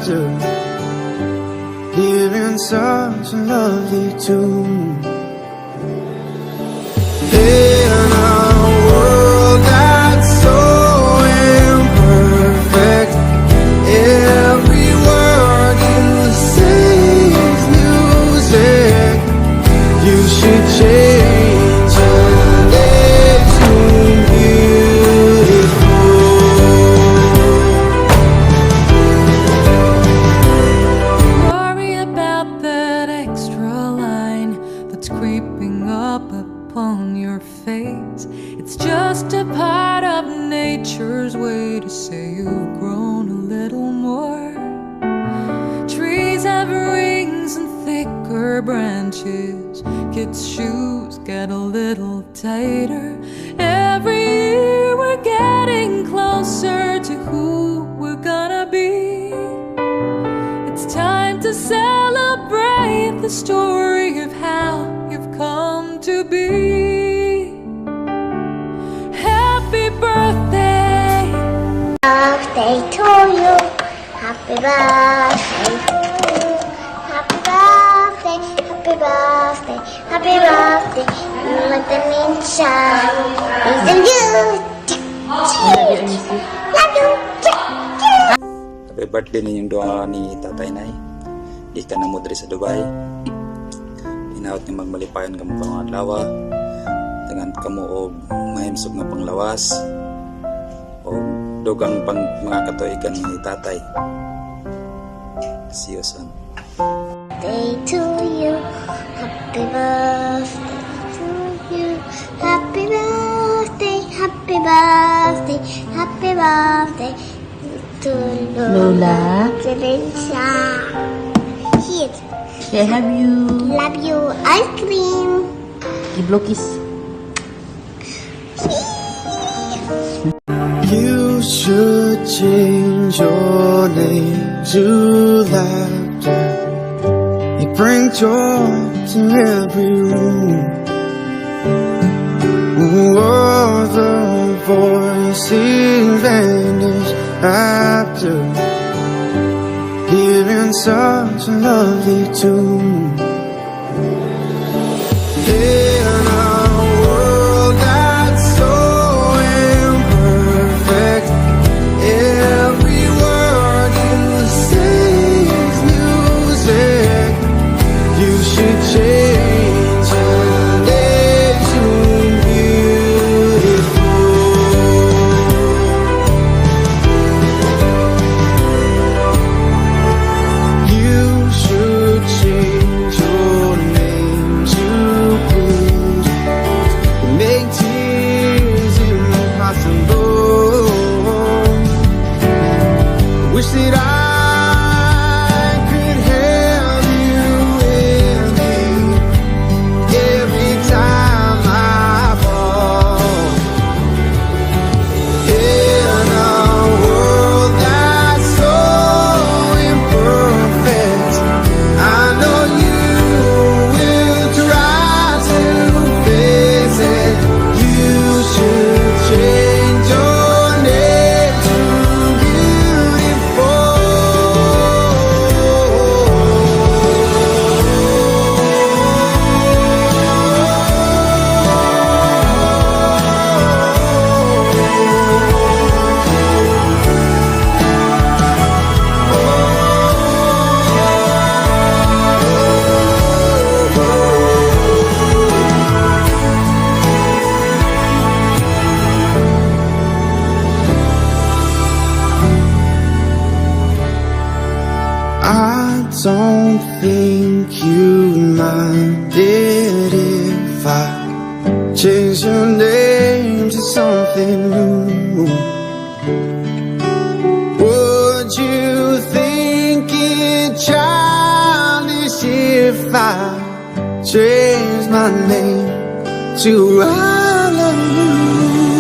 after hearing such a lovely tune. In a world that's so imperfect, every word you say is music. You should change your name to beautiful. Worry about that extra line that's creeping up upon your face. It's just a part of nature's way to say you've grown a little more. Trees have rings and thicker branches. Kids' shoes get a little tighter. Every year we're getting closer to who we're gonna be. It's time to celebrate the story of how you've come to be. Happy birthday! Birthday to you. Happy birthday to you. Happy birthday, happy birthday, happy birthday. Mataminsa. Isn't you? Love you. Happy birthday ninyong dua ni Tatay Nay. Gikan na mo diri sa Dubai. Hinaot nga magmalipayon kamo pa mga adlaw. Dengan kamo og mahimsog nga panglawas. O dugang pang mga katuigan ni Tatay. See you soon. Birthday to you. Happy birthday to you. Happy birthday, happy birthday, happy birthday to Lola. Teresa. Here. I love you. Love you. Ice cream. Give kiss. You should change your name to Dapdap. It brings joy to every room. Oh, the voices vanish after hearing such a lovely tune. In a world that's so imperfect, every word you say is music. You should change your name to beautiful. You should change your name to blues. Make tears impossible. Wish that I could have you with me every time I fall. In a world that's so imperfect, I know you will try to fix it. You should change your name to beautiful. I don't think you'd mind it if I change your name to something new. Would you think it childish if I change my name to I love you?